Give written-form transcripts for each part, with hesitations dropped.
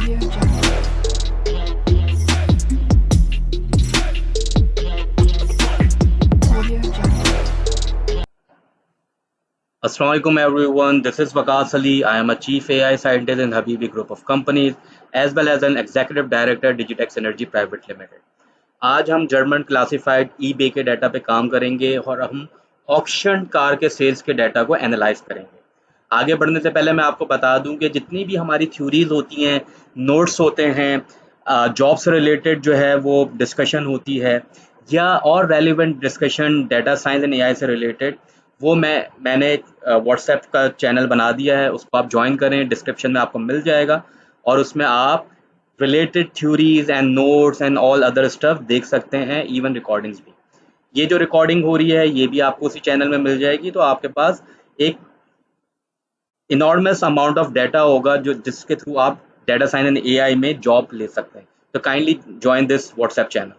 Audio Jungle. Audio Jungle. Assalamualaikum everyone, this is Waqas Ali. I am a Chief AI Scientist in Habibi Group of Companies as well as an Executive Director Digitex Energy Private Limited. आज हम German classified eBay के data पे काम करेंगे और हम auction car के sales के डाटा को एनालाइज करेंगे। आगे बढ़ने से पहले मैं आपको बता दूं कि जितनी भी हमारी थ्योरीज होती हैं, नोट्स होते हैं, जॉब से रिलेटेड जो है वो डिस्कशन होती है या और relevant discussion data science and AI से रिलेटेड, वो मैंने व्हाट्सएप का चैनल बना दिया है, उसको आप ज्वाइन करें, डिस्क्रिप्शन में आपको मिल जाएगा और उसमें आप related theories and notes and all other stuff देख सकते हैं, इवन रिकॉर्डिंग्स भी। ये जो रिकॉर्डिंग हो रही है ये भी आपको उसी चैनल में मिल जाएगी, तो आपके पास एक इनॉर्मस अमाउंट ऑफ डाटा होगा जो जिसके थ्रू आप डाटा साइंस एंड एआई में जॉब ले सकते हैं। तो kindly join this WhatsApp channel.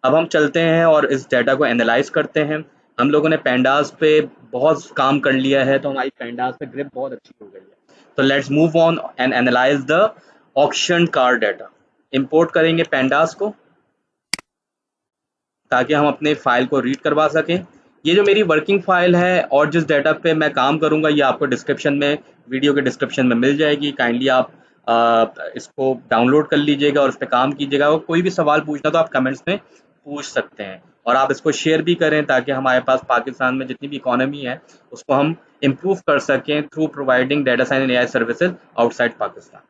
अब हम चलते हैं और इस डाटा को एनालाइज करते हैं। हम लोगों ने पेंडास पे बहुत काम कर लिया है, तो हमारी पेंडास पे ग्रिप बहुत अच्छी हो गई है। तो let's move on and analyse the auction car data. Import करेंगे पेंडास को ताकि हम अपने फाइल को रीड करवा सकें। ये जो मेरी वर्किंग फाइल है और जिस डाटा पे मैं काम करूंगा ये आपको डिस्क्रिप्शन में, वीडियो के डिस्क्रिप्शन में मिल जाएगी। काइंडली आप इसको डाउनलोड कर लीजिएगा और इस पर काम कीजिएगा। और कोई भी सवाल पूछना तो आप कमेंट्स में पूछ सकते हैं और आप इसको शेयर भी करें ताकि हमारे पास पाकिस्तान में जितनी भी इकोनॉमी है उसको हम इम्प्रूव कर सकें through providing data science and AI services outside Pakistan.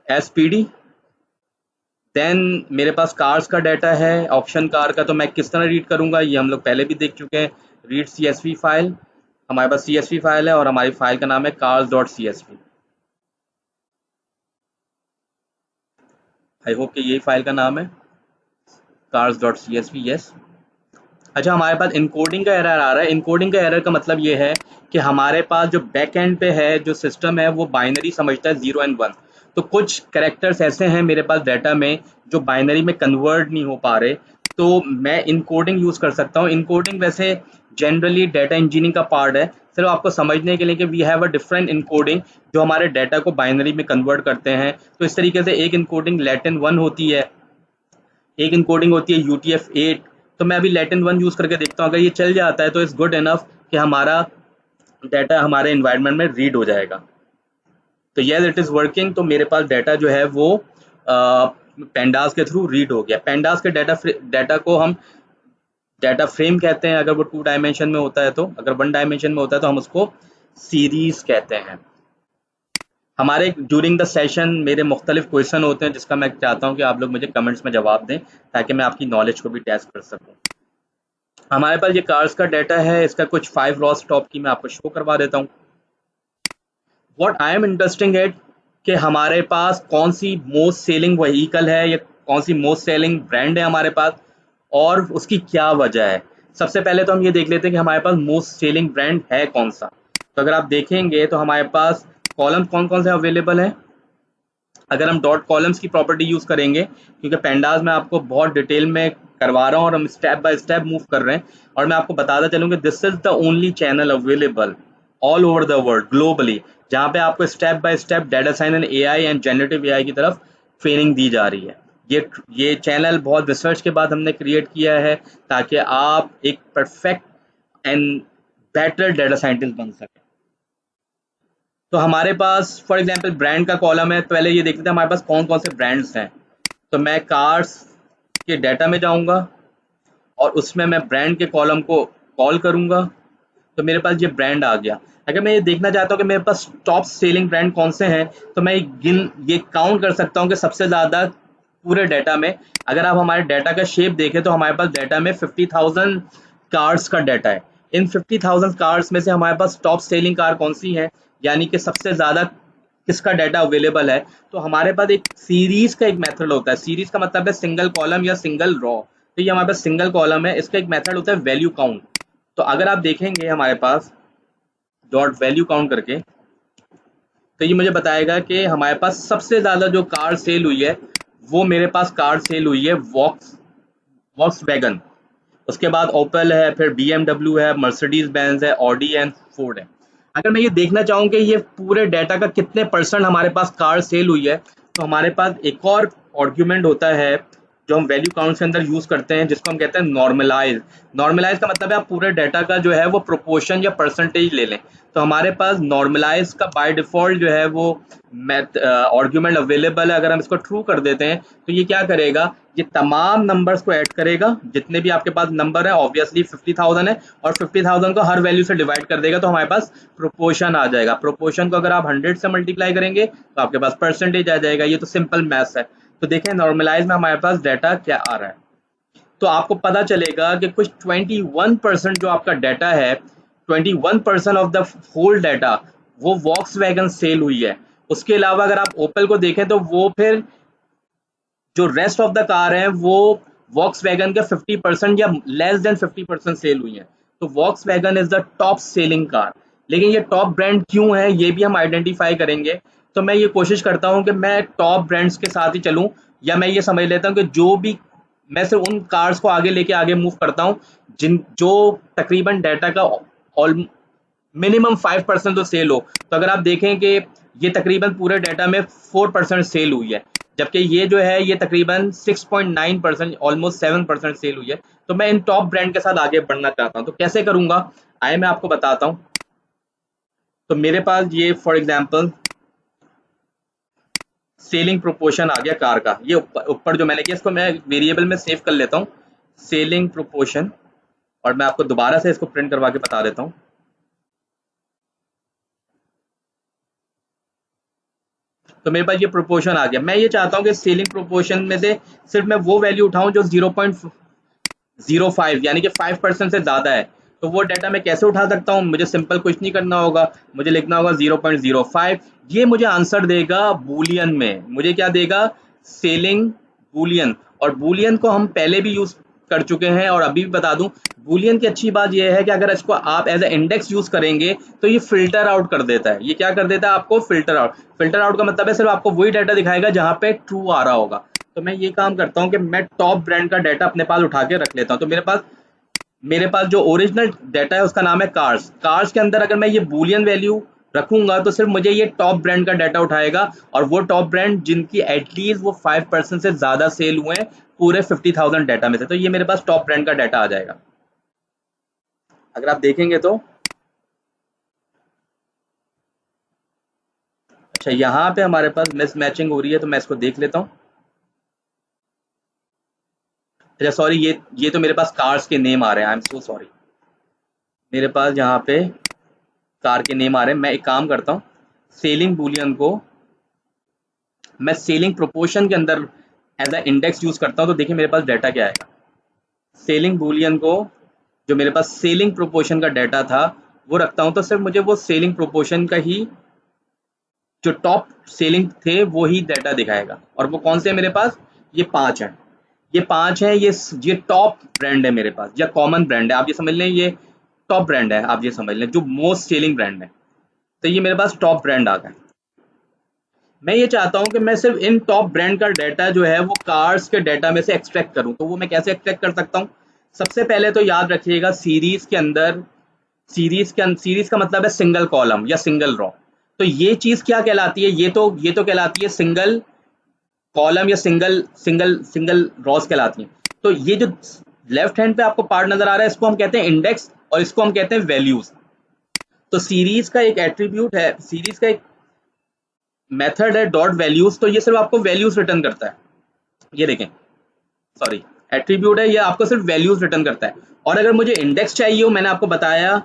SPD, then मेरे पास कार्स का डाटा है, ऑप्शन कार का। तो मैं किस तरह रीड करूंगा ये हम लोग पहले भी देख चुके हैं। रीड सीएसवी फाइल, हमारे पास सीएसवी फाइल है और हमारी फाइल का नाम है cars.csv। आई होप कि यही फाइल का नाम है cars.csv। यस। अच्छा, हमारे पास इनकोडिंग का एरर आ रहा है। इनकोडिंग का एरर का मतलब ये है कि हमारे पास जो बैक एंड पे है, जो सिस्टम है, वो बाइनरी समझता है 0 and 1। तो कुछ कैरेक्टर्स ऐसे हैं मेरे पास डाटा में जो बाइनरी में कन्वर्ट नहीं हो पा रहे, तो मैं इनकोडिंग यूज कर सकता हूँ। इनकोडिंग वैसे जनरली डाटा इंजीनियरिंग का पार्ट है, सिर्फ आपको समझने के लिए कि we have a different encoding जो हमारे डाटा को बाइनरी में कन्वर्ट करते हैं। तो इस तरीके से एक इनकोडिंग लैटिन 1 होती है, एक इनकोडिंग होती है UTF-8। तो मैं अभी लैटिन 1 यूज करके देखता हूँ, अगर ये चल जाता है तो इट्स गुड इनफ कि हमारा डाटा हमारे एनवायरनमेंट में रीड हो जाएगा। तो यस, इट इज वर्किंग। तो मेरे पास डाटा जो है वो पेंडास के थ्रू रीड हो गया। पेंडास के डाटा को हम डाटा फ्रेम कहते हैं अगर वो 2 डायमेंशन में होता है। तो अगर 1 डायमेंशन में होता है तो हम उसको सीरीज कहते हैं। हमारे ड्यूरिंग द सेशन मेरे मुख्तलिफ क्वेश्चन होते हैं जिसका मैं चाहता हूं कि आप लोग मुझे कमेंट्स में जवाब दें ताकि मैं आपकी नॉलेज को भी टेस्ट कर सकूं। हमारे पास ये कार्स का डाटा है, इसका कुछ 5 रॉ स्टॉप की मैं आपको शो करवा देता हूं। व्हाट आई एम इंटरेस्टिंग है कि हमारे पास कौन सी मोस्ट सेलिंग व्हीकल है या कौन सी मोस्ट सेलिंग ब्रांड है हमारे पास और उसकी क्या वजह है। सबसे पहले तो हम ये देख लेते हैं कि हमारे पास मोस्ट सेलिंग ब्रांड है कौन सा। तो अगर आप देखेंगे तो हमारे पास कॉलम कौन कौन से अवेलेबल है। अगर हम डॉट कॉलम्स की प्रॉपर्टी यूज करेंगे, क्योंकि पेंडास में आपको बहुत डिटेल में करवा रहा हूँ और हम स्टेप बाय स्टेप मूव कर रहे हैं, और मैं आपको बताता चलूंगा this is the only channel available all over the world globally जहाँ पे आपको step by step data science and AI and generative AI की तरफ ट्रेनिंग दी जा रही है। ये चैनल बहुत रिसर्च के बाद हमने क्रिएट किया है ताकि आप एक perfect and better data scientist बन सके। तो हमारे पास फॉर एग्जांपल ब्रांड का कॉलम है। पहले ये देखते हैं हमारे पास कौन कौन से ब्रांड्स हैं। तो मैं कार्स के डाटा में जाऊंगा और उसमें मैं ब्रांड के कॉलम को कॉल करूंगा, तो मेरे पास ये ब्रांड आ गया। अगर मैं ये देखना चाहता हूँ कि मेरे पास टॉप सेलिंग ब्रांड कौन से हैं, तो मैं ये काउंट कर सकता हूँ कि सबसे ज़्यादा पूरे डाटा में, अगर आप हमारे डाटा का शेप देखें तो हमारे पास डाटा में 50,000 कार्स का डाटा है। इन 50,000 कार्स में से हमारे पास टॉप सेलिंग कार कौन सी है, यानी कि सबसे ज़्यादा किसका डाटा अवेलेबल है। तो हमारे पास एक सीरीज का एक मेथड होता है। सीरीज का मतलब है सिंगल कॉलम या सिंगल रॉ। तो ये हमारे पास सिंगल कॉलम है, इसका एक मेथड होता है वैल्यू काउंट। तो अगर आप देखेंगे हमारे पास डॉट वैल्यू काउंट करके, तो ये मुझे बताएगा कि हमारे पास सबसे ज़्यादा जो कार सेल हुई है वो मेरे पास कार सेल हुई है वॉक्सवैगन, उसके बाद ओपेल है, फिर BMW है, मर्सिडीज बेंज है, ऑडी एंड फोर्ड है। अगर मैं ये देखना चाहूँ कि ये पूरे डाटा का कितने परसेंट हमारे पास कार सेल हुई है, तो हमारे पास एक और आर्ग्यूमेंट होता है जो हम वैल्यू काउंट के अंदर यूज करते हैं, जिसको हम कहते हैं नॉर्मलाइज। नॉर्मलाइज का मतलब है आप पूरे डाटा का जो है वो प्रोपोर्शन या परसेंटेज ले लें। तो हमारे पास नॉर्मलाइज का बाय डिफॉल्ट जो है वो मैथ आर्ग्यूमेंट अवेलेबल है। अगर हम इसको ट्रू कर देते हैं तो ये क्या करेगा, ये तमाम नंबर्स को ऐड करेगा, जितने भी आपके पास नंबर है, ऑब्वियसली 50,000 है, और 50,000 को हर वैल्यू से डिवाइड कर देगा, तो हमारे पास प्रोपोर्शन आ जाएगा। प्रोपोर्शन को अगर आप 100 से मल्टीप्लाई करेंगे तो आपके पास परसेंटेज आ जाएगा। ये तो सिंपल मैथ्स है। तो देखें नॉर्मलाइज में हमारे पास डाटा क्या आ रहा है, तो आपको पता चलेगा कि कुछ 21% जो आपका डाटा है, 21% ऑफ द होल डाटा वो वॉक्सवैगन सेल हुई है। उसके अलावा अगर आप ओपल को देखें तो वो फिर जो रेस्ट ऑफ द कार है वो वॉक्सवैगन के 50% या लेस देन 50% सेल हुई है। तो Volkswagen is the top selling car. लेकिन ये टॉप ब्रांड क्यों है ये भी हम आइडेंटिफाई करेंगे। तो मैं ये कोशिश करता हूँ कि मैं टॉप ब्रांड्स के साथ ही चलूँ, या मैं ये समझ लेता हूँ कि जो भी मैं सिर्फ उन कार्स को आगे लेके आगे मूव करता हूँ जिन जो तकरीबन डाटा का ऑल मिनिमम 5% तो सेल हो। तो अगर आप देखें कि ये तकरीबन पूरे डाटा में 4% सेल हुई है, जबकि ये जो है ये तकरीबन 6.9%, ऑलमोस्ट 7% सेल हुई है। तो मैं इन टॉप ब्रांड के साथ आगे बढ़ना चाहता हूँ। तो कैसे करूंगा आइए मैं आपको बताता हूँ। तो मेरे पास ये फॉर एग्जांपल सेलिंग प्रोपोर्शन आ गया कार का, ये ऊपर जो मैंने किया इसको मैं वेरिएबल में सेव कर लेता हूँ, सेलिंग प्रोपोर्शन, और मैं आपको दोबारा से इसको प्रिंट करवा के बता देता हूँ। तो मेरे पास ये प्रोपोर्शन आ गया। मैं ये चाहता हूँ कि सेलिंग प्रोपोर्शन में से सिर्फ मैं वो वैल्यू उठाऊं जो 0.05 यानी कि 5% से ज्यादा है। तो वो डाटा मैं कैसे उठा सकता हूँ, मुझे सिंपल कुछ नहीं करना होगा, मुझे लिखना होगा 0.05। ये मुझे आंसर देगा बूलियन में, मुझे क्या देगा, सेलिंग बूलियन। और बूलियन को हम पहले भी यूज कर चुके हैं और अभी भी बता दूं, बूलियन की अच्छी बात यह है कि अगर इसको आप एज ए इंडेक्स यूज करेंगे तो ये फिल्टर आउट कर देता है। ये क्या कर देता है, आपको फिल्टर आउट। फिल्टर आउट का मतलब है सिर्फ आपको वही डाटा दिखाएगा जहां पे ट्रू आ रहा होगा। तो मैं ये काम करता हूँ कि मैं टॉप ब्रांड का डाटा अपने पास उठा के रख लेता हूँ। तो मेरे पास जो ओरिजिनल डाटा है उसका नाम है कार्स। कार्स के अंदर अगर मैं ये बूलियन वैल्यू रखूंगा तो सिर्फ मुझे ये टॉप ब्रांड का डाटा उठाएगा, और वो टॉप ब्रांड जिनकी एटलीस्ट वो 5% से ज्यादा सेल हुए हैं पूरे 50,000 डाटा में से। तो ये मेरे पास टॉप ब्रांड का डाटा आ जाएगा। अगर आप देखेंगे तो अच्छा, यहाँ पे हमारे पास मिस मैचिंग हो रही है, तो मैं इसको देख लेता हूँ। अच्छा सॉरी, ये तो मेरे पास कार्स के नेम आ रहे हैं, आई एम सो सॉरी। मेरे पास यहाँ पे कार के नेम आ रहे हैं। मैं एक काम करता हूँ, सेलिंग बूलियन को मैं सेलिंग प्रोपोर्शन के अंदर एज अ इंडेक्स यूज करता हूँ। तो देखिए मेरे पास डाटा क्या आएगा, सेलिंग बूलियन को जो मेरे पास सेलिंग प्रोपोर्शन का डाटा था वो रखता हूँ, तो सिर्फ मुझे वो सेलिंग प्रोपोर्शन का ही जो टॉप सेलिंग थे वो ही डाटा दिखाएगा। और वो कौन से है मेरे पास, ये 5 हैं। ये 5 हैं, ये टॉप ब्रांड है मेरे पास, या कॉमन ब्रांड है, आप ये समझ लें, ये टॉप ब्रांड है, आप ये समझ लें, जो मोस्ट सेलिंग ब्रांड है। तो ये मेरे पास टॉप ब्रांड आ गए। मैं ये चाहता हूं कि मैं सिर्फ इन टॉप ब्रांड का डाटा जो है वो कार्स के डाटा में से एक्सट्रैक्ट करूं। तो वो मैं कैसे एक्सट्रैक्ट कर सकता हूं, सबसे पहले तो याद रखिएगा सीरीज के अंदर, सीरीज का मतलब है सिंगल कॉलम या सिंगल रॉ। तो ये चीज क्या कहलाती है, ये तो कहलाती है सिंगल कॉलम या सिंगल सिंगल सिंगल रॉस कहलाती हैं। तो ये जो लेफ्ट हैंड पे आपको पार्ट नजर आ रहा है इसको हम कहते हैं इंडेक्स, और इसको हम कहते हैं वैल्यूज। तो सीरीज का एक एट्रीब्यूट है, सीरीज का एक मेथड है डॉट वैल्यूज। तो ये सिर्फ आपको वैल्यूज रिटर्न करता है, ये देखें, सॉरी, एट्रीब्यूट है, ये आपको सिर्फ वैल्यूज रिटर्न करता है। और अगर मुझे इंडेक्स चाहिए हो, मैंने आपको बताया,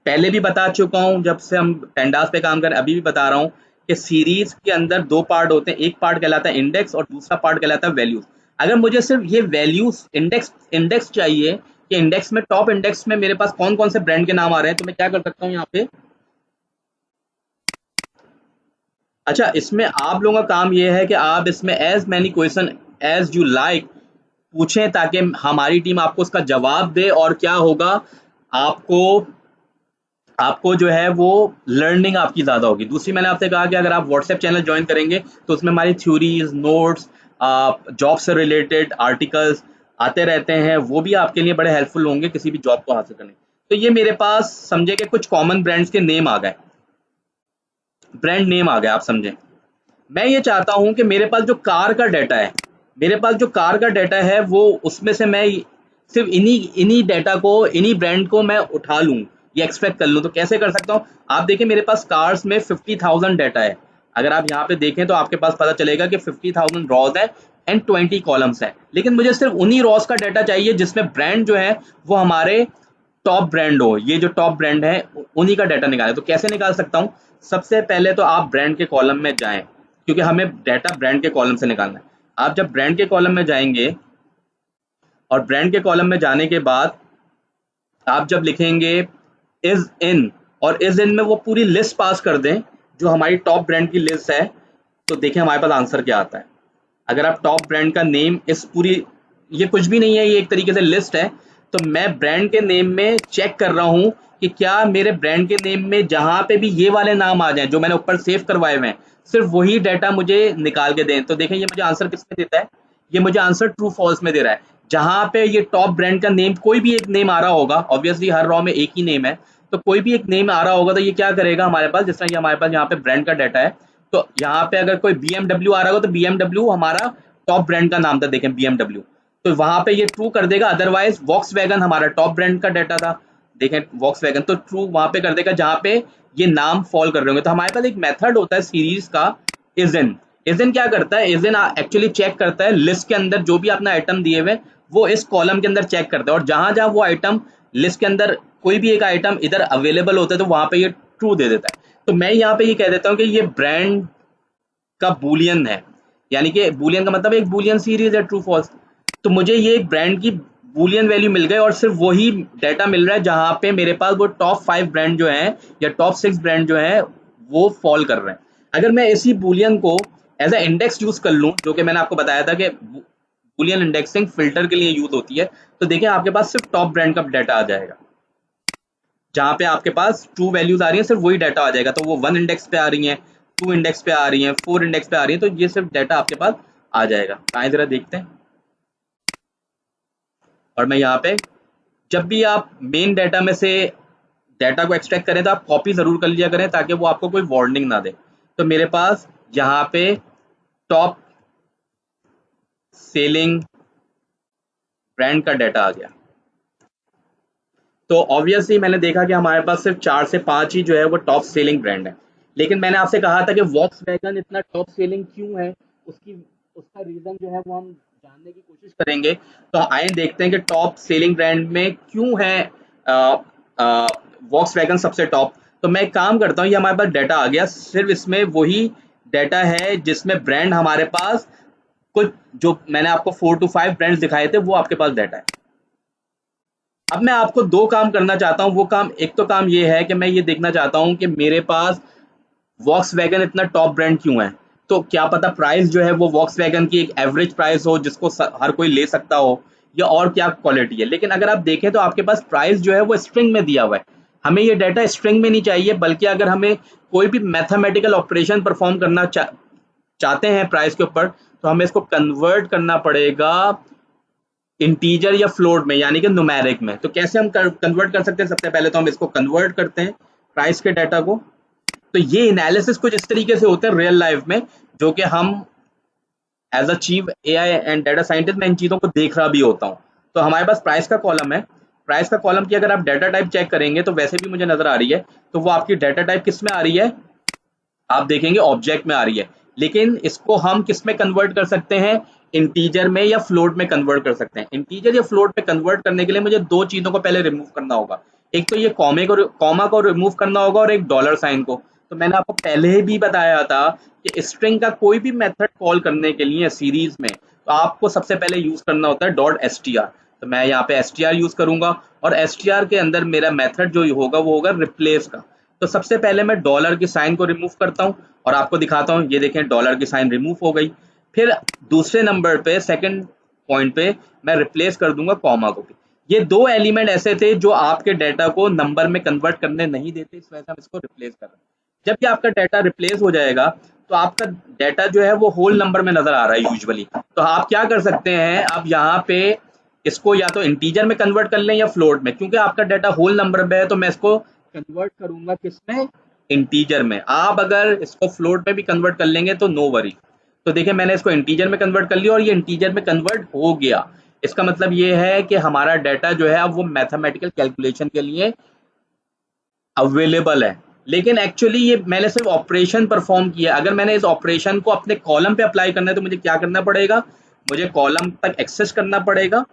पहले भी बता चुका हूं जब से हम पेंडास पे काम कर रहे हैं, अभी भी बता रहा हूं कि सीरीज के अंदर 2 पार्ट होते हैं, एक पार्ट कहलाता है इंडेक्स और दूसरा पार्ट कहलाता है वैल्यूज। अगर मुझे सिर्फ ये वैल्यूज इंडेक्स चाहिए कि इंडेक्स में, टॉप इंडेक्स में मेरे पास कौन कौन से ब्रांड के नाम आ रहे हैं, तो मैं क्या कर सकता हूँ यहाँ पे। अच्छा, इसमें आप लोगों का काम ये है कि आप इसमें as many question as you like पूछें, ताकि हमारी टीम आपको उसका जवाब दे। और क्या होगा, आपको आपको जो है वो लर्निंग आपकी ज़्यादा होगी। दूसरी, मैंने आपसे कहा कि अगर आप व्हाट्सएप चैनल ज्वाइन करेंगे तो उसमें हमारी थ्योरीज, नोट्स, जॉब से रिलेटेड आर्टिकल्स आते रहते हैं, वो भी आपके लिए बड़े हेल्पफुल होंगे किसी भी जॉब को हासिल करने। तो ये मेरे पास समझे कि कुछ कॉमन ब्रांड्स के नेम आ गए, ब्रांड नेम आ गया, आप समझे। मैं ये चाहता हूं कि मेरे पास जो कार का डाटा है, मेरे पास जो कार का डाटा है वो उसमें से मैं सिर्फ इन्हीं इन्हीं डाटा को, इन्हीं ब्रांड को मैं उठा लूं या एक्सट्रैक्ट कर लूं। तो कैसे कर सकता हूं? आप देखिए मेरे पास कार्स में 50,000 डाटा है। अगर आप यहाँ पे देखें तो आपके पास पता चलेगा कि 50,000 रॉज है एंड 20 कॉलम्स है, लेकिन मुझे सिर्फ उन्हीं रॉज का डाटा चाहिए जिसमें ब्रांड जो है वो हमारे टॉप ब्रांड हो। ये जो टॉप ब्रांड है उन्हीं का डाटा निकाले। तो कैसे निकाल सकता हूँ? सबसे पहले तो आप ब्रांड के कॉलम में जाएं, क्योंकि हमें डाटा ब्रांड के कॉलम से निकालना है। आप जब ब्रांड के कॉलम में जाएंगे और ब्रांड के कॉलम में जाने के बाद आप जब लिखेंगे इज इन, और इज इन में वो पूरी लिस्ट पास कर दें जो हमारी टॉप ब्रांड की लिस्ट है, तो देखें हमारे पास आंसर क्या आता है। अगर आप टॉप ब्रांड का नेम इस पूरी, ये कुछ भी नहीं है, ये एक तरीके से लिस्ट है। तो मैं ब्रांड के नेम में चेक कर रहा हूं कि क्या मेरे ब्रांड के नेम में जहां पे भी ये वाले नाम आ जाएं जो मैंने ऊपर सेव करवाए हुए हैं, सिर्फ वही डाटा मुझे निकाल के दें। तो देखें ये मुझे आंसर किसमें देता है, ये मुझे आंसर ट्रू फॉल्स में दे रहा है। जहां पे ये टॉप ब्रांड का नेम, कोई भी एक नेम आ रहा होगा, ऑब्वियसली हर रॉ में एक ही नेम है, तो कोई भी एक नेम आ रहा होगा तो ये क्या करेगा हमारे पास, जिस तरह ये हमारे पास यहाँ पे ब्रांड का डाटा है, तो यहाँ पे अगर कोई BMW आ रहा होगा तो BMW हमारा टॉप ब्रांड का नाम था, देखें BMW, तो वहां पे ये ट्रू कर देगा। अदरवाइज वॉक्स वैगन हमारा टॉप ब्रांड का डाटा था, देखें वॉक्स वैगन, तो ट्रू वहां पे कर देगा जहां पे ये नाम फॉल कर रहे होंगे। तो हमारे पास एक मेथड होता है सीरीज का, इजन। इजन क्या करता है? इजन एक्चुअली चेक करता है लिस्ट के अंदर जो भी आपने आइटम दिए हुए वो इस कॉलम के अंदर चेक करता है, और जहां जहां वो आइटम लिस्ट के अंदर कोई भी एक आइटम इधर अवेलेबल होता है तो वहां पे ये ट्रू दे देता है। तो मैं यहाँ पे ये कह देता हूँ कि ये ब्रांड का बूलियन है, यानी कि बूलियन का मतलब एक बूलियन सीरीज है, ट्रू फॉल्स। तो मुझे ये एक ब्रांड की बूलियन वैल्यू मिल गई और सिर्फ वही डाटा मिल रहा है जहां पे मेरे पास वो टॉप 5 ब्रांड जो है या टॉप 6 ब्रांड जो है वो फॉल कर रहे हैं। अगर मैं इसी बूलियन को एज ए इंडेक्स यूज कर लूं, जो कि मैंने आपको बताया था कि बूलियन इंडेक्सिंग फिल्टर के लिए यूज होती है, तो देखिए आपके पास सिर्फ टॉप ब्रांड का डाटा आ जाएगा। जहां पे आपके पास ट्रू वैल्यूज आ रही है सिर्फ वही डाटा आ जाएगा। तो वो 1 इंडेक्स पे आ रही है, 2 इंडेक्स पे आ रही है, 4 इंडेक्स पे आ रही है, तो ये सिर्फ डाटा आपके पास आ जाएगा। आइए जरा देखते हैं। और मैं यहाँ पे, जब भी आप मेन डाटा में से डाटा को एक्सट्रैक्ट करें तो आप कॉपी जरूर कर लिया करें ताकि वो आपको कोई वार्निंग ना दे। तो मेरे पास यहाँ पे टॉप सेलिंग ब्रांड का डाटा आ गया। तो ऑब्वियसली मैंने देखा कि हमारे पास सिर्फ 4 से 5 ही जो है वो टॉप सेलिंग ब्रांड है। लेकिन मैंने आपसे कहा था कि वॉक्स वैगन इतना टॉप सेलिंग क्यों है, उसकी उसका रीजन जो है वो हम जानने की कोशिश करेंगे। तो आइए देखते हैं कि टॉप सेलिंग ब्रांड में क्यों है वॉक्स वैगन सबसे टॉप। तो मैं एक काम करता हूँ, ये हमारे पास डाटा आ गया, सिर्फ इसमें वही डाटा है जिसमें ब्रांड हमारे पास कुछ, जो मैंने आपको 4 to 5 ब्रांड्स दिखाए थे वो आपके पास डाटा है। अब मैं आपको 2 काम करना चाहता हूँ। वो काम, एक तो काम ये है कि मैं ये देखना चाहता हूँ कि मेरे पास वॉक्स वैगन इतना टॉप ब्रांड क्यों है। तो क्या पता प्राइस जो है वो वॉक्स वैगन की एक एवरेज प्राइस हो जिसको हर कोई ले सकता हो, या और क्या क्वालिटी है। लेकिन अगर आप देखें तो आपके पास प्राइस जो है वो स्ट्रिंग में दिया हुआ है। हमें ये डाटा स्ट्रिंग में नहीं चाहिए, बल्कि अगर हमें कोई भी मैथमेटिकल ऑपरेशन परफॉर्म करना चाहते हैं प्राइस के ऊपर, तो हमें इसको कन्वर्ट करना पड़ेगा इंटीजर या फ्लोट में, यानी कि न्यूमेरिक में। तो कैसे हम कन्वर्ट कर सकते हैं? सबसे पहले तो हम इसको कन्वर्ट करते हैं प्राइस के डाटा को। तो ये एनालिसिस कुछ इस तरीके से होते हैं रियल लाइफ में, जो कि हम as a chief AI and data scientist मैं इन चीज़ों को देख रहा भी होता हूँ। तो हमारे पास प्राइस का कॉलम है, प्राइस का कॉलम की अगर आप डाटा टाइप चेक करेंगे तो वैसे भी मुझे नजर आ रही है, तो वो आपकी डाटा टाइप किस में आ रही है, आप देखेंगे ऑब्जेक्ट में आ रही है। लेकिन इसको हम किस में कन्वर्ट कर सकते हैं? इंटीजर में या फ्लोट में कन्वर्ट कर सकते हैं। इंटीजर या फ्लोट में कन्वर्ट करने के लिए मुझे 2 चीजों को पहले रिमूव करना होगा। एक तो ये कॉमा को रिमूव करना होगा, और एक डॉलर साइन को। तो मैंने आपको पहले भी बताया था कि स्ट्रिंग का कोई भी मेथड कॉल करने के लिए सीरीज में, तो आपको सबसे पहले यूज करना होता है .str। तो मैं यहाँ पे str यूज करूंगा, और str के अंदर मेरा मेथड जो होगा वो होगा रिप्लेस का। तो सबसे पहले मैं डॉलर की साइन को रिमूव करता हूं और आपको दिखाता हूं। ये देखें डॉलर की साइन रिमूव हो गई। फिर दूसरे नंबर पे, सेकंड पॉइंट पे, मैं रिप्लेस कर दूंगा कॉमा को भी। ये 2 एलिमेंट ऐसे थे जो आपके डाटा को नंबर में कन्वर्ट करने नहीं देते, इस वजह से हम इसको रिप्लेस कर रहे हैं। जब भी आपका डाटा रिप्लेस हो जाएगा तो आपका डाटा जो है वो होल नंबर में नजर आ रहा है यूजुअली। तो आप क्या कर सकते हैं, अब यहाँ पे इसको या तो इंटीजर में कन्वर्ट कर लें या फ्लोट में, क्योंकि आपका डाटा होल नंबर में है तो मैं इसको कन्वर्ट करूंगा किसमें, इंटीजर में। आप अगर इसको फ्लोट में भी कन्वर्ट कर लेंगे तो नो वरी। तो देखिए मैंने इसको इंटीजर में कन्वर्ट कर लिया और ये इंटीजर में कन्वर्ट हो गया। इसका मतलब ये है कि हमारा डाटा जो है अब वो मैथमेटिकल कैलकुलेशन के लिए अवेलेबल है। लेकिन एक्चुअली ये मैंने सिर्फ ऑपरेशन परफॉर्म किया। अगर मैंने इस ऑपरेशन को अपने कॉलम पे अप्लाई करना है तो मुझे क्या करना पड़ेगा, मुझे कॉलम तक एक्सेस करना पड़ेगा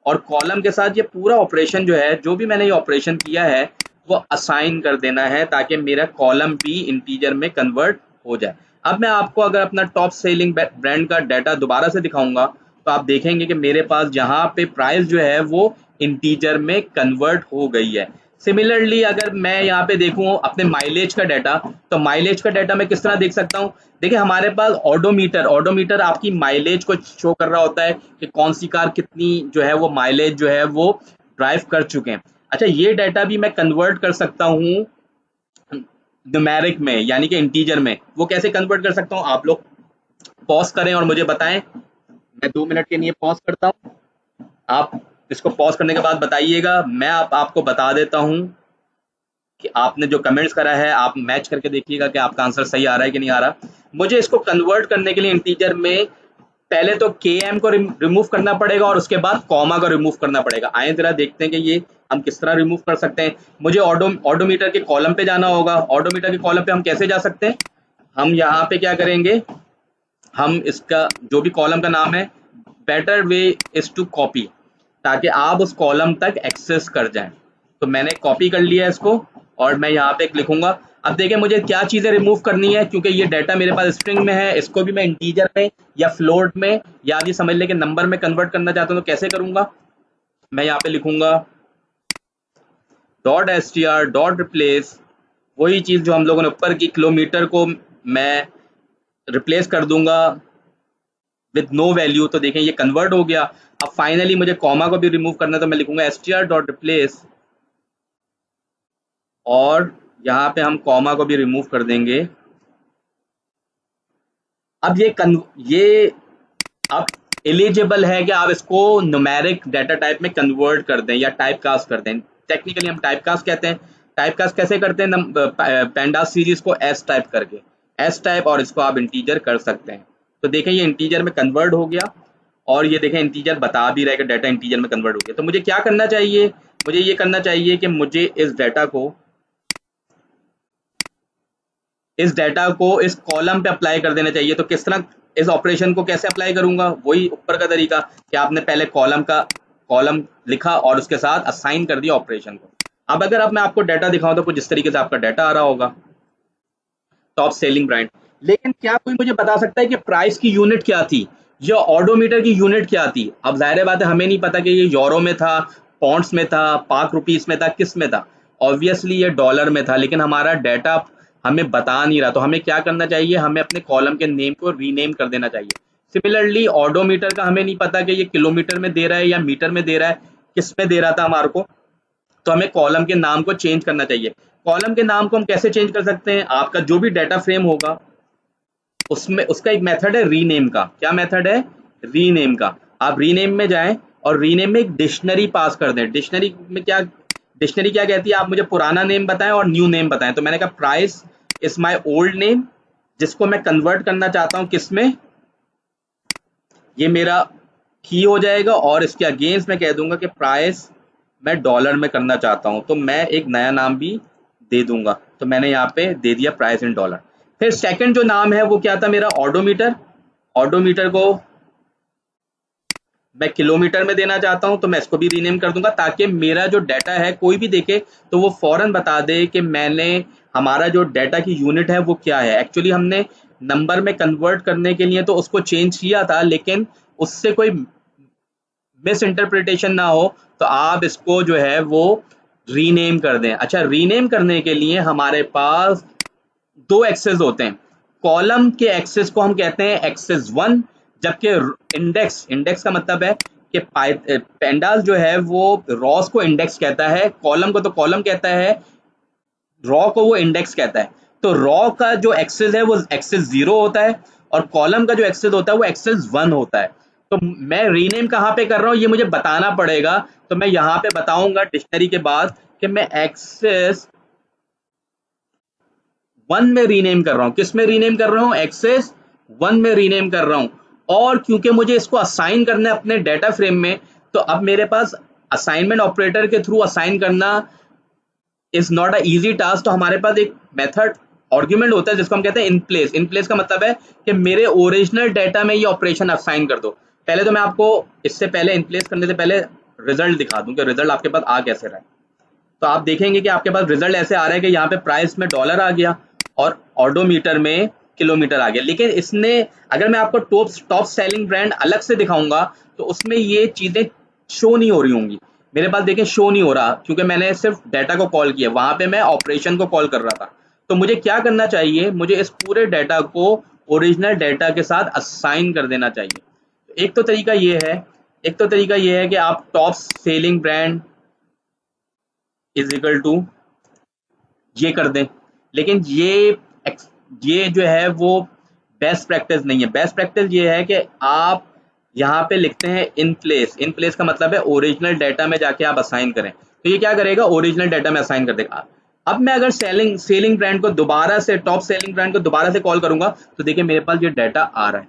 और कॉलम के साथ ये पूरा ऑपरेशन जो है, जो भी मैंने ये ऑपरेशन किया है वो असाइन कर देना है ताकि मेरा कॉलम भी इंटीजर में कन्वर्ट हो जाए। अब मैं आपको अगर अपना टॉप सेलिंग ब्रांड का डाटा दोबारा से दिखाऊंगा तो आप देखेंगे कि मेरे पास जहाँ पे प्राइस जो है वो इंटीजर में कन्वर्ट हो गई है। सिमिलरली अगर मैं यहाँ पे देखूं अपने माइलेज का डाटा, तो माइलेज का डाटा मैं किस तरह देख सकता हूँ। देखिए हमारे पास ऑडोमीटर आपकी माइलेज को शो कर रहा होता है कि कौन सी कार कितनी जो है वो माइलेज जो है वो ड्राइव कर चुके हैं। अच्छा, ये डाटा भी मैं कन्वर्ट कर सकता हूँ न्यूमेरिक में, यानी कि इंटीजर में। वो कैसे कन्वर्ट कर सकता हूँ, आप लोग पॉज करें और मुझे बताएं। मैं 2 मिनट के लिए पॉज करता हूँ, आप इसको पॉज करने के बाद बताइएगा। मैं आपको बता देता हूं कि आपने जो कमेंट्स करा है आप मैच करके देखिएगा कि आपका आंसर सही आ रहा है कि नहीं आ रहा। मुझे इसको कन्वर्ट करने के लिए इंटीजर में पहले तो के एम को रिमूव करना पड़ेगा और उसके बाद कॉमा को रिमूव करना पड़ेगा। आए जरा देखते हैं कि ये हम किस तरह रिमूव कर सकते हैं। मुझे ऑडोमीटर के कॉलम पे जाना होगा। ऑडोमीटर के कॉलम पे हम कैसे जा सकते हैं, हम यहाँ पे क्या करेंगे, हम इसका जो भी कॉलम का नाम है, better way is to copy, ताकि आप उस कॉलम तक एक्सेस कर जाएं। तो मैंने कॉपी कर लिया इसको और मैं यहाँ पे लिखूंगा। अब देखिए मुझे क्या चीज़ें रिमूव करनी है, क्योंकि ये डाटा मेरे पास स्ट्रिंग में है, इसको भी मैं इंटीजर में या फ्लोट में या आप ये समझ लें कि नंबर में कन्वर्ट करना चाहता हूँ। तो कैसे करूंगा, मैं यहाँ पे लिखूंगा .str .replace, वही चीज़ जो हम लोगों ने ऊपर की किलोमीटर को मैं रिप्लेस कर दूंगा विद नो वैल्यू। तो देखें ये कन्वर्ट हो गया। अब फाइनली मुझे कॉमा को भी रिमूव करना है तो मैं लिखूंगा str.replace और यहाँ पे हम कॉमा को भी रिमूव कर देंगे। अब ये अब एलिजिबल है कि आप इसको न्यूमेरिक डाटा टाइप में कन्वर्ट कर दें या टाइप कास्ट कर दें। टेक्निकली हम टाइप कास्ट कहते हैं। टाइप कास्ट कैसे करते हैं, पेंडास सीरीज को एस टाइप करके, एस टाइप, और इसको आप इंटीजर कर सकते हैं। तो देखें ये इंटीजर में कन्वर्ट हो गया और ये देखें इंटीजर बता भी रहा है कि डाटा इंटीजर में कन्वर्ट हो गया। तो मुझे क्या करना चाहिए, मुझे ये करना चाहिए कि मुझे इस डाटा को इस कॉलम पे अप्लाई कर देना चाहिए। तो किस तरह इस ऑपरेशन को कैसे अप्लाई करूंगा, वही ऊपर का तरीका कि आपने पहले कॉलम लिखा और उसके साथ असाइन कर दिया ऑपरेशन को। अब अगर मैं आपको डाटा दिखाऊं तो कुछ इस तरीके से आपका डाटा आ रहा होगा, टॉप सेलिंग ब्रांड। लेकिन क्या कोई मुझे बता सकता है कि प्राइस की यूनिट क्या थी या ऑडोमीटर की यूनिट क्या थी। अब जाहिर बात है हमें नहीं पता कि ये यूरो में था, पॉन्ड्स में था, पाक रुपीस में था, किस में था। ऑब्वियसली ये डॉलर में था, लेकिन हमारा डाटा हमें बता नहीं रहा। तो हमें क्या करना चाहिए, हमें अपने कॉलम के नेम को रीनेम कर देना चाहिए। सिमिलरली ऑडोमीटर का हमें नहीं पता कि ये किलोमीटर में दे रहा है या मीटर में दे रहा है, किस में दे रहा था हमारे को। तो हमें कॉलम के नाम को चेंज करना चाहिए। कॉलम के नाम को हम कैसे चेंज कर सकते हैं, आपका जो भी डाटा फ्रेम होगा उसमें उसका एक मेथड है रीनेम का। क्या मेथड है, रीनेम का। आप रीनेम में जाएं और रीनेम में एक डिक्शनरी पास कर दें। डिक्शनरी क्या कहती है, आप मुझे पुराना नेम बताएं और न्यू नेम बताएं। तो मैंने कहा price is my old name, जिसको मैं कन्वर्ट करना चाहता हूं किस में, ये मेरा की हो जाएगा, और इसके अगेंस्ट मैं कह दूंगा कि प्राइस मैं डॉलर में करना चाहता हूं। तो मैं एक नया नाम भी दे दूंगा। तो मैंने यहाँ पे दे दिया प्राइस इन डॉलर। फिर सेकंड जो नाम है वो क्या था मेरा, ऑडोमीटर। ऑडोमीटर को मैं किलोमीटर में देना चाहता हूं, तो मैं इसको भी रीनेम कर दूंगा ताकि मेरा जो डाटा है कोई भी देखे तो वो फौरन बता दे कि हमारा जो डाटा की यूनिट है वो क्या है। एक्चुअली हमने नंबर में कन्वर्ट करने के लिए तो उसको चेंज किया था, लेकिन उससे कोई मिस इंटरप्रिटेशन ना हो तो आप इसको जो है वो रीनेम कर दें। अच्छा, रीनेम करने के लिए हमारे पास 2 एक्सेस होते हैं। कॉलम के एक्सेस को हम कहते हैं एक्सेस 1, जबकि इंडेक्स का मतलब है कि पेंडास जो है वो रॉस को इंडेक्स कहता है, कॉलम को तो कॉलम कहता है, रॉ को वो इंडेक्स कहता है। तो रॉ का जो एक्सेस है वो एक्सेस 0 होता है और कॉलम का जो एक्सेस होता है वो एक्सेस 1 होता है। तो मैं रीनेम कहाँ पे कर रहा हूँ ये मुझे बताना पड़ेगा। तो मैं यहाँ पे बताऊंगा डिक्शनरी के बाद कि मैं एक्सेस 1 में रीनेम कर रहा हूँ। किस में रीनेम कर रहा हूँ? एक्सेस 1 में रीनेम कर रहा हूँ। और क्योंकि मुझे इसको असाइन करना है अपने डेटा फ्रेम में, तो अब मेरे पास असाइनमेंट ऑपरेटर के थ्रू असाइन करना is not a easy task. तो हमारे पास एक मेथड आर्गुमेंट होता है जिसको हम कहते हैं इन प्लेस। इन प्लेस का मतलब है कि मेरे ओरिजिनल डेटा में ये ऑपरेशन असाइन कर दो। पहले तो मैं आपको इससे पहले इन प्लेस करने से पहले रिजल्ट दिखा दूं कि रिजल्ट आपके पास आ कैसे रहा है। तो आप देखेंगे कि आपके पास रिजल्ट ऐसे आ रहा है कि यहाँ पे प्राइस में डॉलर आ गया और ऑडोमीटर में किलोमीटर आ गया। लेकिन इसने, अगर मैं आपको टॉप सेलिंग ब्रांड अलग से दिखाऊंगा तो उसमें ये चीजें शो नहीं हो रही होंगी। मेरे पास देखें शो नहीं हो रहा क्योंकि मैंने सिर्फ डाटा को कॉल किया, वहां पे मैं ऑपरेशन को कॉल कर रहा था। तो मुझे क्या करना चाहिए? मुझे इस पूरे डाटा को ओरिजिनल डाटा के साथ असाइन कर देना चाहिए। एक तो तरीका ये है, एक तो तरीका ये है कि आप top selling brand is equal to ये कर दें। लेकिन ये जो है वो बेस्ट प्रैक्टिस नहीं है। बेस्ट प्रैक्टिस ये है कि आप यहाँ पे लिखते हैं इन प्लेस। इन प्लेस का मतलब है ओरिजिनल डाटा में जाके आप असाइन करें। तो ये क्या करेगा? ओरिजिनल डाटा में असाइन कर देगा। अब मैं अगर सेलिंग सेलिंग ब्रांड को दोबारा से, टॉप सेलिंग ब्रांड को दोबारा से कॉल करूंगा तो देखिए मेरे पास ये डाटा आ रहा है।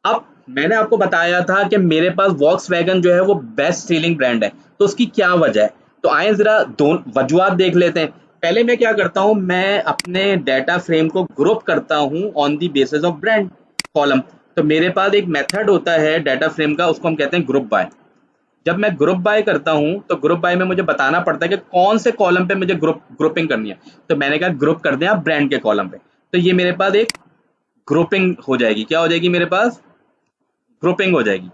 अब मैंने आपको बताया था कि मेरे पास वॉक्सवैगन जो है वो बेस्ट सेलिंग ब्रांड है, तो उसकी क्या वजह है? तो आए जरा दोनों वजूहत देख लेते हैं। पहले मैं क्या करता हूं, मैं अपने डाटा फ्रेम को ग्रुप करता हूं on the basis of brand column. तो मेरे पास एक मेथड होता है डाटा फ्रेम का, उसको हम कहते हैं ग्रुप बाय। जब मैं ग्रुप बाय करता हूं तो ग्रुप बाय में मुझे बताना पड़ता है कि कौन से कॉलम पे मुझे ग्रुपिंग करनी है। तो मैंने कहा ग्रुप कर दिया ब्रांड के कॉलम पे। तो ये मेरे पास एक ग्रुपिंग हो जाएगी। क्या हो जाएगी? मेरे पास ग्रुपिंग हो जाएगी।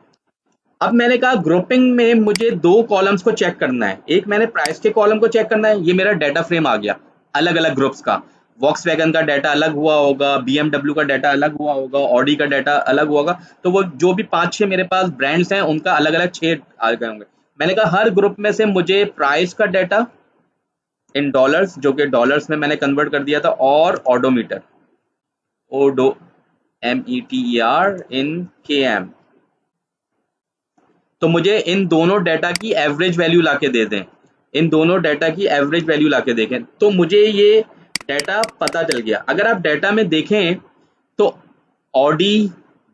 अब मैंने कहा ग्रुपिंग में मुझे दो कॉलम्स को चेक करना है। एक मैंने प्राइस के कॉलम को चेक करना है, ये मेरा डाटा फ्रेम आ गया अलग अलग ग्रुप्स का। वॉक्सवैगन का डाटा अलग हुआ होगा, बीएमडब्ल्यू का डाटा अलग हुआ होगा, ऑडी का डाटा अलग हुआ होगा। तो वो जो भी 5-6 मेरे पास ब्रांड्स हैं उनका अलग अलग 6 आ गए होंगे। मैंने कहा हर ग्रुप में से मुझे प्राइस का डाटा इन डॉलर्स, जो कि डॉलर्स में मैंने कन्वर्ट कर दिया था, और ऑडोमीटर, ओडो METER इन KM, तो मुझे इन दोनों डाटा की एवरेज वैल्यू लाके दे दें। इन दोनों डाटा की एवरेज वैल्यू लाके देखें तो मुझे ये डाटा पता चल गया। अगर आप डाटा में देखें तो ऑडी,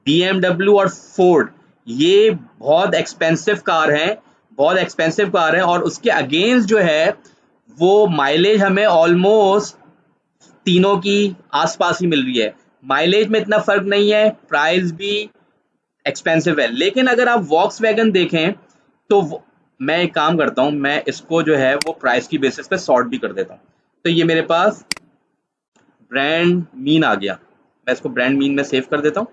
बीएमडब्ल्यू और फोर्ड ये बहुत एक्सपेंसिव कार हैं, बहुत एक्सपेंसिव कार हैं। और उसके अगेंस्ट जो है वो माइलेज हमें ऑलमोस्ट तीनों की आसपास ही मिल रही है। माइलेज में इतना फर्क नहीं है, प्राइस भी एक्सपेंसिव है। लेकिन अगर आप वॉक्सवैगन देखें तो मैं एक काम करता हूं, मैं इसको जो है वो प्राइस की बेसिस पे सॉर्ट भी कर देता हूं। तो ये मेरे पास ब्रांड मीन आ गया। मैं इसको ब्रांड मीन में सेव कर देता हूं।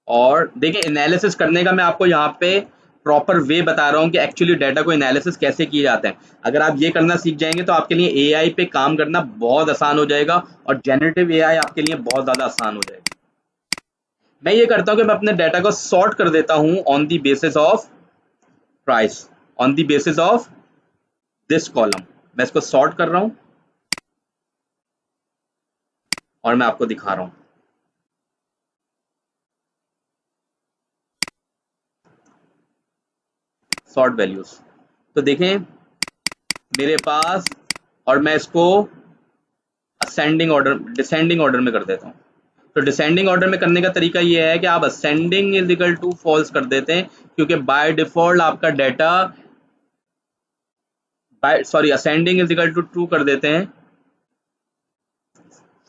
और देखिए एनालिसिस करने का मैं आपको यहाँ पे प्रॉपर वे बता रहा हूँ कि एक्चुअली डाटा को एनालिसिस कैसे किए जाते हैं। अगर आप ये करना सीख जाएंगे तो आपके लिए एआई पे काम करना बहुत आसान हो जाएगा और जेनरेटिव एआई आपके लिए बहुत ज़्यादा आसान हो जाएगा। मैं ये करता हूँ कि मैं अपने डाटा को सॉर्ट कर देता हूँ on the basis of price, on the basis of this column. मैं इसको सॉर्ट कर रहा हूँ और मैं आपको दिखा रहा हूँ। सॉर्ट वैल्यूज, तो देखें मेरे पास, और मैं इसको असेंडिंग ऑर्डर, डिसेंडिंग ऑर्डर में कर देता हूँ। तो डिसेंडिंग ऑर्डर में करने का तरीका ये है कि आप ascending is equal to false कर देते हैं, क्योंकि बाय डिफॉल्ट आपका data, by sorry ascending is equal to true कर देते हैं,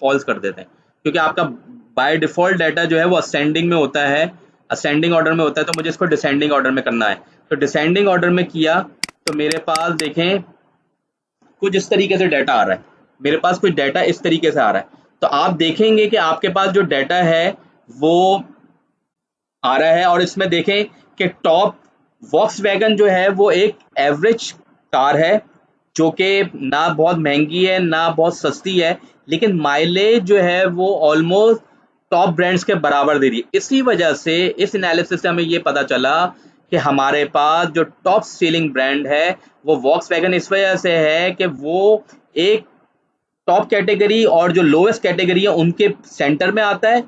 फॉल्स कर देते हैं, क्योंकि आपका बाय डिफॉल्ट डाटा जो है वो असेंडिंग में होता है, असेंडिंग ऑर्डर में होता है। तो मुझे इसको डिसेंडिंग ऑर्डर में करना है। तो डिसेंडिंग ऑर्डर में किया तो मेरे पास देखें कुछ इस तरीके से डाटा आ रहा है। मेरे पास कुछ डाटा इस तरीके से आ रहा है। तो आप देखेंगे कि आपके पास जो डाटा है वो आ रहा है, और इसमें देखें कि टॉप वॉक्सवैगन जो है वो एक एवरेज कार है, जो कि ना बहुत महंगी है ना बहुत सस्ती है, लेकिन माइलेज जो है वो ऑलमोस्ट टॉप ब्रांड्स के बराबर दे रही है। इसी वजह से इस एनालिसिस से हमें ये पता चला कि हमारे पास जो टॉप सेलिंग ब्रांड है वो वॉक्सवैगन इस वजह से है कि वो एक टॉप कैटेगरी और जो लोएस्ट कैटेगरी है उनके सेंटर में आता है,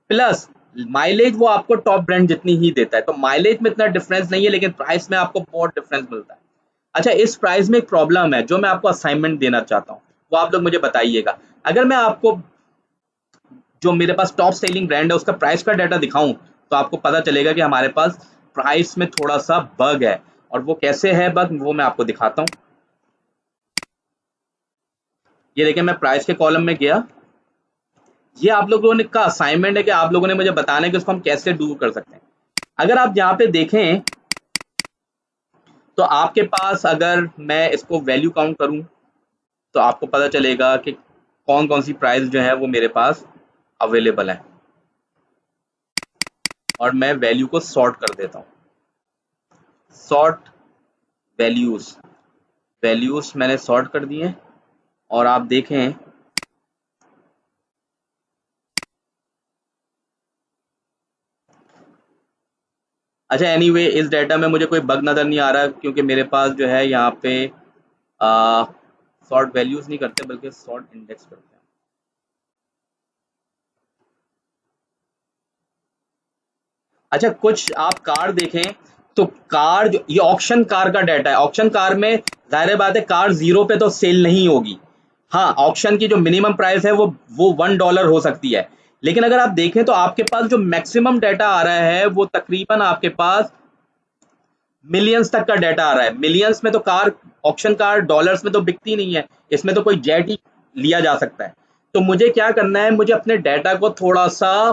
प्लस माइलेज वो आपको टॉप ब्रांड जितनी ही देता है, तो माइलेज में इतना डिफरेंस नहीं है, लेकिन प्राइस में आपको बहुत डिफरेंस मिलता है। अच्छा, इस प्राइस में एक प्रॉब्लम है जो मैं आपको असाइनमेंट देना चाहता हूँ, वो आप लोग मुझे बताइएगा। अगर मैं आपको जो मेरे पास टॉप सेलिंग ब्रांड है उसका प्राइस का डाटा दिखाऊं, तो आपको पता चलेगा कि हमारे पास प्राइस में थोड़ा सा बग है, और वो कैसे है बग, वो मैं आपको दिखाता हूँ। ये देखिए, मैं प्राइस के कॉलम में गया। ये आप लोगों ने का असाइनमेंट है कि आप लोगों ने मुझे बताना है कि उसको हम कैसे दूर कर सकते हैं। अगर आप यहाँ पे देखें तो आपके पास, अगर मैं इसको वैल्यू काउंट करूं, तो आपको पता चलेगा कि कौन कौन सी प्राइस जो है वो मेरे पास अवेलेबल है। और मैं वैल्यू को सॉर्ट कर देता हूँ। सॉर्ट वैल्यूज, वैल्यूज मैंने सॉर्ट कर दिए। और आप देखें, अच्छा एनीवे, इस डाटा में मुझे कोई बग नज़र नहीं आ रहा, क्योंकि मेरे पास जो है यहाँ पे सॉर्ट वैल्यूज नहीं करते बल्कि सॉर्ट इंडेक्स करते हैं। अच्छा, कुछ आप कार देखें तो कार जो ये ऑक्शन कार का डाटा है, ऑक्शन कार में जाहिर बात है कार जीरो पे तो सेल नहीं होगी। हाँ, ऑक्शन की जो मिनिमम प्राइस है वो $1 हो सकती है, लेकिन अगर आप देखें तो आपके पास जो मैक्सिमम डाटा आ रहा है वो तकरीबन आपके पास मिलियंस तक का डाटा आ रहा है। मिलियंस में तो कार, ऑक्शन कार डॉलर्स में तो बिकती नहीं है, इसमें तो कोई जेट ही लिया जा सकता है। तो मुझे क्या करना है, मुझे अपने डाटा को थोड़ा सा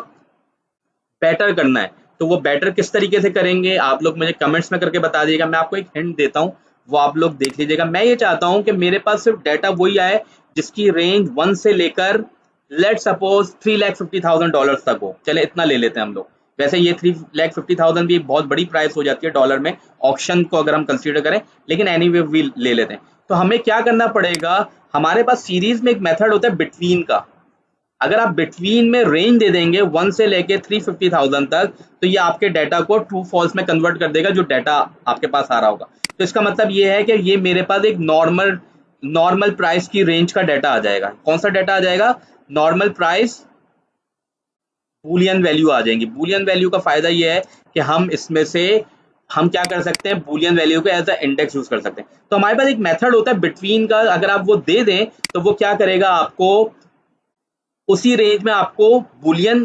बेटर करना है। तो वो बेटर किस तरीके से करेंगे आप लोग मुझे कमेंट्स में करके बता दीजिएगा। मैं आपको एक हिंट देता हूँ, वो आप लोग देख लीजिएगा। मैं ये चाहता हूँ कि मेरे पास सिर्फ डाटा वही आए जिसकी रेंज 1 से लेकर लेट सपोज $350,000 तक हो। चले इतना ले लेते हैं हम लोग। वैसे ये 350,000 भी बहुत बड़ी प्राइस हो जाती है डॉलर में, ऑक्शन को अगर हम कंसीडर करें, लेकिन एनीवे वी ले लेते हैं। तो हमें क्या करना पड़ेगा, हमारे पास सीरीज में एक मेथड होता है बिटवीन का। अगर आप बिटवीन में रेंज दे देंगे 1 से लेके 350,000 तक, तो ये आपके डाटा को ट्रू फॉल्स में कन्वर्ट कर देगा, जो डाटा आपके पास आ रहा होगा। तो इसका मतलब ये है कि ये मेरे पास एक नॉर्मल नॉर्मल प्राइस की रेंज का डाटा आ जाएगा। कौन सा डाटा आ जाएगा, नॉर्मल प्राइस बूलियन वैल्यू आ जाएंगी। बूलियन वैल्यू का फायदा ये है कि हम इसमें से हम क्या कर सकते हैं, बूलियन वैल्यू को एज अ इंडेक्स यूज कर सकते हैं। तो हमारे पास एक मेथड होता है बिटवीन का, अगर आप वो दे दें तो वो क्या करेगा, आपको उसी रेंज में आपको बुलियन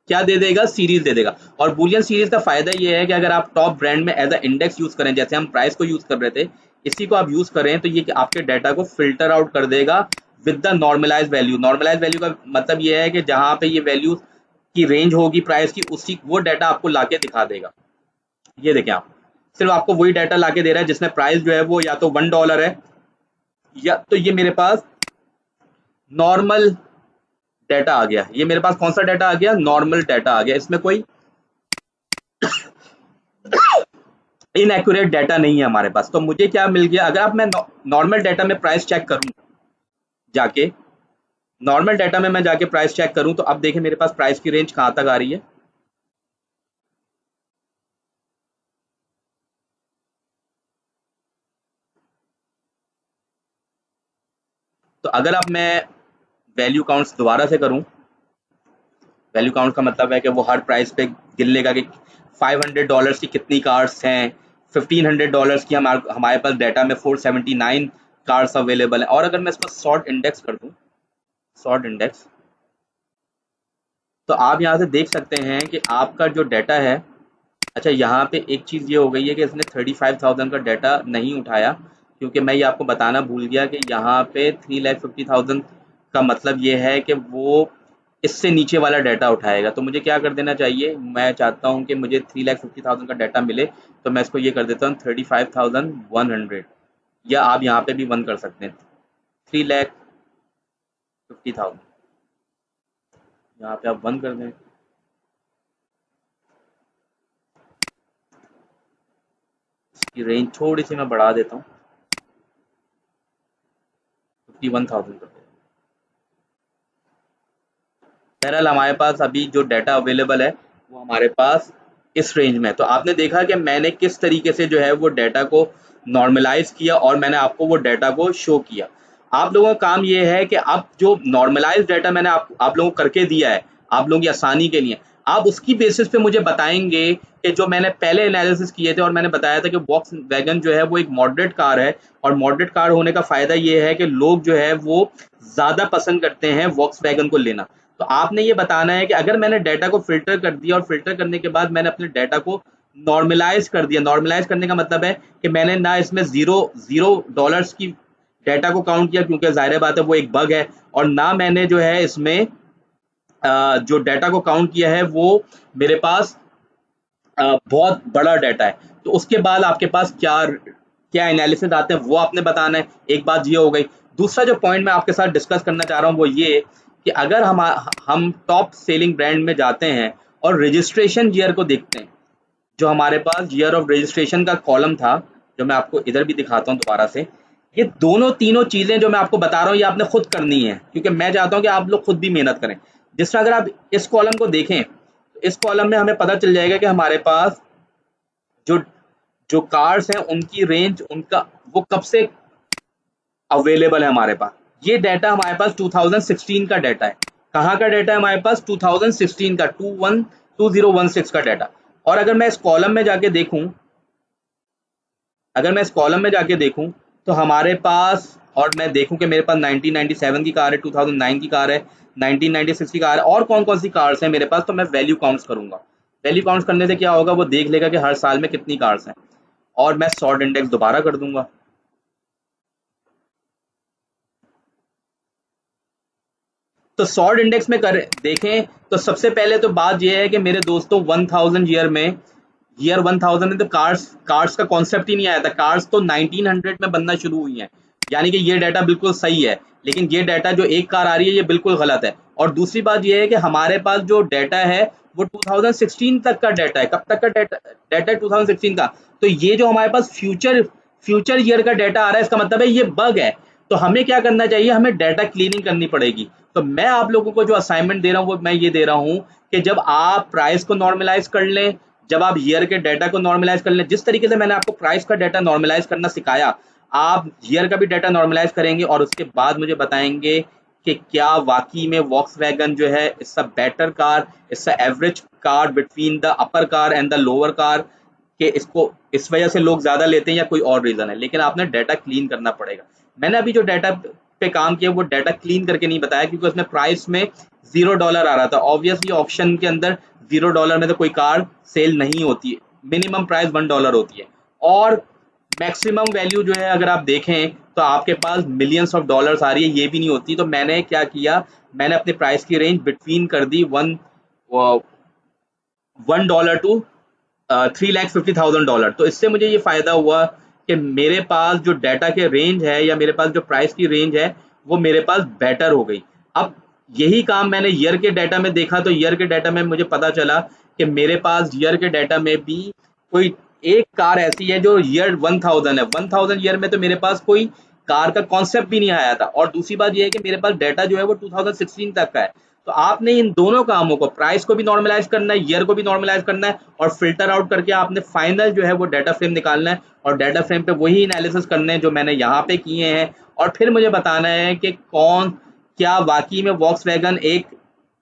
क्या दे देगा, सीरीज दे देगा। और बुलियन सीरीज का फायदा ये है कि अगर आप टॉप ब्रांड में एज अ इंडेक्स यूज करें, जैसे हम प्राइस को यूज कर रहे थे, इसी को आप यूज करें, तो ये आपके डाटा को फिल्टर आउट कर देगा with the normalize value. Normalize value का मतलब ये है कि जहां पे ये वैल्यू की रेंज होगी प्राइस की, उसी वो डाटा आपको लाके दिखा देगा। ये देखें, आप सिर्फ आपको वही डाटा लाके दे रहा है जिसमें प्राइस जो है वो या तो $1 है, या तो ये मेरे पास नॉर्मल डाटा आ गया। ये मेरे पास कौन सा डाटा आ गया, नॉर्मल डाटा आ गया। इसमें कोई इनएक्यूरेट डाटा नहीं है हमारे पास। तो मुझे क्या मिल गया, अगर आप मैं नॉर्मल डाटा में प्राइस चेक करूं जाके, नॉर्मल डाटा में मैं जाके प्राइस चेक करूं, तो अब देखें मेरे पास प्राइस की रेंज कहां तक आ रही है। तो अगर अब मैं वैल्यू काउंट्स दोबारा से करूं, वैल्यू काउंट का मतलब है कि वो हर प्राइस पे गिन लेगा कि $500 की कितनी कार्स हैं, $1,500 की हमारे पास डाटा में 479 कार्स अवेलेबल है। और अगर मैं इसको सॉर्ट इंडेक्स कर दूं, सॉर्ट इंडेक्स, तो आप यहाँ से देख सकते हैं कि आपका जो डाटा है, अच्छा यहाँ पे एक चीज़ ये हो गई है कि इसने 35,000 का डाटा नहीं उठाया, क्योंकि मैं ये आपको बताना भूल गया कि यहाँ पे 3,50,000 का मतलब ये है कि वो इससे नीचे वाला डाटा उठाएगा। तो मुझे क्या कर देना चाहिए, मैं चाहता हूँ कि मुझे 3,50,000 का डाटा मिले, तो मैं इसको ये कर देता हूँ 35,100, या आप यहाँ पे भी 1 कर सकते हैं, 3,50,000, यहाँ पे आप 1 कर दें। इसकी रेंज थोड़ी सी मैं बढ़ा देता हूँ, 51,000 कर देता हूँ। बहरहाल हमारे पास अभी जो डाटा अवेलेबल है वो हमारे पास इस रेंज में है। तो आपने देखा कि मैंने किस तरीके से जो है वो डाटा को नॉर्मलाइज किया, और मैंने आपको वो डाटा को शो किया। आप लोगों का काम ये है कि अब जो नॉर्मलाइज डाटा मैंने आप लोगों को करके दिया है, आप लोगों की आसानी के लिए, आप उसकी बेसिस पे मुझे बताएंगे कि जो मैंने पहले एनालिसिस किए थे और मैंने बताया था कि वॉक्स वैगन जो है वो एक मॉडरेट कार है, और मॉडरेट कार होने का फायदा ये है कि लोग जो है वो ज्यादा पसंद करते हैं वॉक्स वैगन को लेना। तो आपने ये बताना है कि अगर मैंने डाटा को फिल्टर कर दिया और फिल्टर करने के बाद मैंने अपने डाटा को नॉर्मलाइज कर दिया, नॉर्मलाइज करने का मतलब है कि मैंने ना इसमें जीरो जीरो डॉलर्स की डाटा को काउंट किया, क्योंकि जाहिर बात है वो एक बग है, और ना मैंने जो है इसमें जो डाटा को काउंट किया है वो मेरे पास बहुत बड़ा डाटा है। तो उसके बाद आपके पास क्या क्या एनालिसिस आते हैं वो आपने बताना है। एक बात ये हो गई। दूसरा जो पॉइंट मैं आपके साथ डिस्कस करना चाह रहा हूँ वो ये कि अगर हम टॉप सेलिंग ब्रांड में जाते हैं और रजिस्ट्रेशन ईयर को देखते हैं, जो हमारे पास ईयर ऑफ रजिस्ट्रेशन का कॉलम था, जो मैं आपको इधर भी दिखाता हूँ दोबारा से, ये दोनों तीनों चीजें जो मैं आपको बता रहा हूँ ये आपने खुद करनी है, क्योंकि मैं चाहता हूँ कि आप लोग खुद भी मेहनत करें। जिस तरह अगर आप इस कॉलम को देखें तो इस कॉलम में हमें पता चल जाएगा कि हमारे पास जो जो कार्स हैं उनकी रेंज, उनका वो कब से अवेलेबल है हमारे पास। ये डाटा हमारे पास 2016 का डाटा है। कहाँ का डाटा है हमारे पास? 2016 का 2016 का डाटा। और अगर मैं इस कॉलम में जाके देखूं, अगर मैं इस कॉलम में जाके देखूं तो हमारे पास, और मैं देखूं कि मेरे पास 1997 की कार है, 2009 की कार है, 1996 की कार है, और कौन कौन सी कार्स हैं मेरे पास, तो मैं वैल्यू काउंट्स करूंगा। वैल्यू काउंट्स करने से क्या होगा, वो देख लेगा कि हर साल में कितनी कार्स हैं, और मैं सॉर्ट इंडेक्स दोबारा कर दूंगा। तो सॉर्ट इंडेक्स में कर देखें तो सबसे पहले तो बात यह है कि मेरे दोस्तों 1000 ईयर में, ईयर 1000 में तो कार्स कार्स का कॉन्सेप्ट ही नहीं आया था। कार्स तो 1900 में बनना शुरू हुई हैं, यानी कि ये डाटा बिल्कुल सही है। लेकिन ये डाटा जो एक कार आ रही है ये बिल्कुल गलत है। और दूसरी बात ये है कि हमारे पास जो डाटा है वो 2016 तक का डाटा है। कब तक का डाटा? डाटा 2016 का। तो ये जो हमारे पास फ्यूचर फ्यूचर ईयर का डाटा आ रहा है, इसका मतलब है ये बग है। तो हमें क्या करना चाहिए, हमें डाटा क्लीनिंग करनी पड़ेगी। तो मैं आप लोगों को जो असाइनमेंट दे रहा हूँ वो मैं ये दे रहा हूँ कि जब आप प्राइस को नॉर्मलाइज कर लें, जब आप ईयर के डाटा को नॉर्मलाइज कर लें, जिस तरीके से मैंने आपको प्राइस का डाटा नॉर्मलाइज करना सिखाया, आप ईयर का भी डाटा नॉर्मलाइज करेंगे और उसके बाद मुझे बताएंगे कि क्या वाकई में वॉक्सवैगन जो है it's a better car, it's a average car between the upper car and the lower car, कि इसको इस वजह से लोग ज्यादा लेते हैं या कोई और रीजन है। लेकिन आपने डाटा क्लीन करना पड़ेगा। मैंने अभी जो डाटा पे काम किया वो डाटा क्लीन करके नहीं बताया, क्योंकि उसमें प्राइस में $0 आ रहा था। ऑब्वियसली ऑप्शन के अंदर $0 में तो कोई कार सेल नहीं होती है, मिनिमम प्राइस $1 होती है, और मैक्सिमम वैल्यू जो है अगर आप देखें तो आपके पास मिलियंस ऑफ डॉलर्स आ रही है, ये भी नहीं होती। तो मैंने क्या किया, मैंने अपनी प्राइस की रेंज बिटवीन कर दी $1 टू $350,000। तो इससे मुझे ये फायदा हुआ कि मेरे पास जो डाटा के रेंज है या मेरे पास जो प्राइस की रेंज है वो मेरे पास बेटर हो गई। अब यही काम मैंने ईयर के डाटा में देखा, तो ईयर के डाटा में मुझे पता चला कि मेरे पास ईयर के डाटा में भी कोई एक कार ऐसी है जो ईयर 1000 है। 1000 ईयर में तो मेरे पास कोई कार का कॉन्सेप्ट भी नहीं आया था। और दूसरी बात यह है कि मेरे पास डाटा जो है वो 2016 तक का है। तो आपने इन दोनों कामों को, प्राइस को भी नॉर्मलाइज करना है, ईयर को भी नॉर्मलाइज करना है, और फिल्टर आउट करके आपने फाइनल जो है वो डाटा फ्रेम निकालना है, और डाटा फ्रेम पे वही एनालिसिस करने हैं जो मैंने यहाँ पे किए हैं। और फिर मुझे बताना है कि क्या वाकई में वॉक्सवैगन एक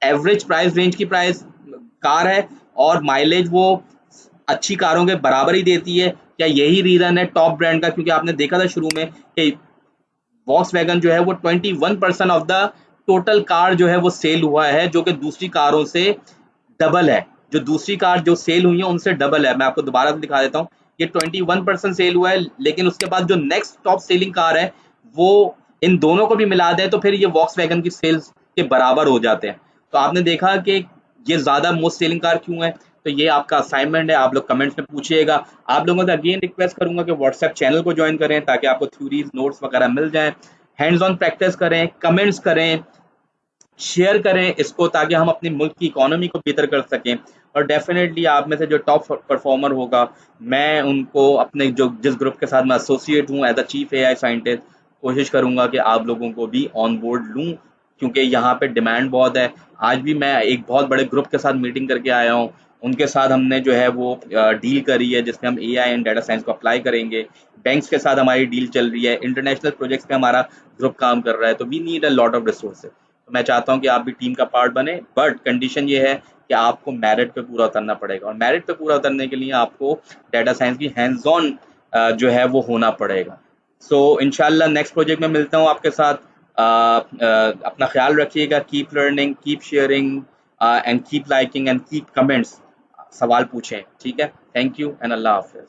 एवरेज प्राइस रेंज की प्राइस कार है और माइलेज वो अच्छी कारों के बराबर ही देती है। क्या यही रीजन है टॉप ब्रांड का? क्योंकि आपने देखा था शुरू में कि वॉक्सवैगन जो है वो 21% ऑफ द टोटल कार जो है वो सेल हुआ है, जो कि दूसरी कारों से डबल है। जो दूसरी कार जो सेल हुई है उनसे डबल है। मैं आपको दोबारा से दिखा देता हूँ। ये 21% सेल हुआ है, लेकिन उसके बाद जो नेक्स्ट टॉप सेलिंग कार है वो इन दोनों को भी मिला दें तो फिर ये वॉक्सवैगन की सेल्स के बराबर हो जाते हैं। तो आपने देखा कि ये ज्यादा मोस्ट सेलिंग कार क्यों है। तो ये आपका असाइनमेंट है, आप लोग कमेंट्स में पूछिएगा। आप लोगों से अगेन रिक्वेस्ट करूंगा कि व्हाट्सएप चैनल को ज्वाइन करें ताकि आपको थ्योरीज नोट्स वगैरह मिल जाएं, हैंड्स ऑन प्रैक्टिस करें, कमेंट्स करें, शेयर करें इसको, ताकि हम अपने मुल्क की इकोनॉमी को बेहतर कर सकें। और डेफिनेटली आप में से जो टॉप परफॉर्मर होगा, मैं उनको अपने जो जिस ग्रुप के साथ मैं एसोसिएट हूँ as a chief AI scientist, कोशिश करूंगा कि आप लोगों को भी ऑन बोर्ड लूँ, क्योंकि यहाँ पे डिमांड बहुत है। आज भी मैं एक बहुत बड़े ग्रुप के साथ मीटिंग करके आया हूँ। उनके साथ हमने जो है वो डील करी है जिसमें हम एआई एंड डाटा साइंस को अप्लाई करेंगे। बैंक्स के साथ हमारी डील चल रही है, इंटरनेशनल प्रोजेक्ट्स पे हमारा ग्रुप काम कर रहा है। तो we need a lot of resources. तो मैं चाहता हूं कि आप भी टीम का पार्ट बने, बट कंडीशन ये है कि आपको मेरिट पे पूरा उतरना पड़ेगा, और मेरिट पे पूरा उतरने के लिए आपको डाटा साइंस की हैंड्स ऑन जो है वो होना पड़ेगा। सो इंशाल्लाह नेक्स्ट प्रोजेक्ट में मिलता हूँ आपके साथ। अपना ख्याल रखिएगा, keep learning, keep sharing and keep liking and keep comments. सवाल पूछें, ठीक है? थैंक यू एंड अल्लाह हाफिज़।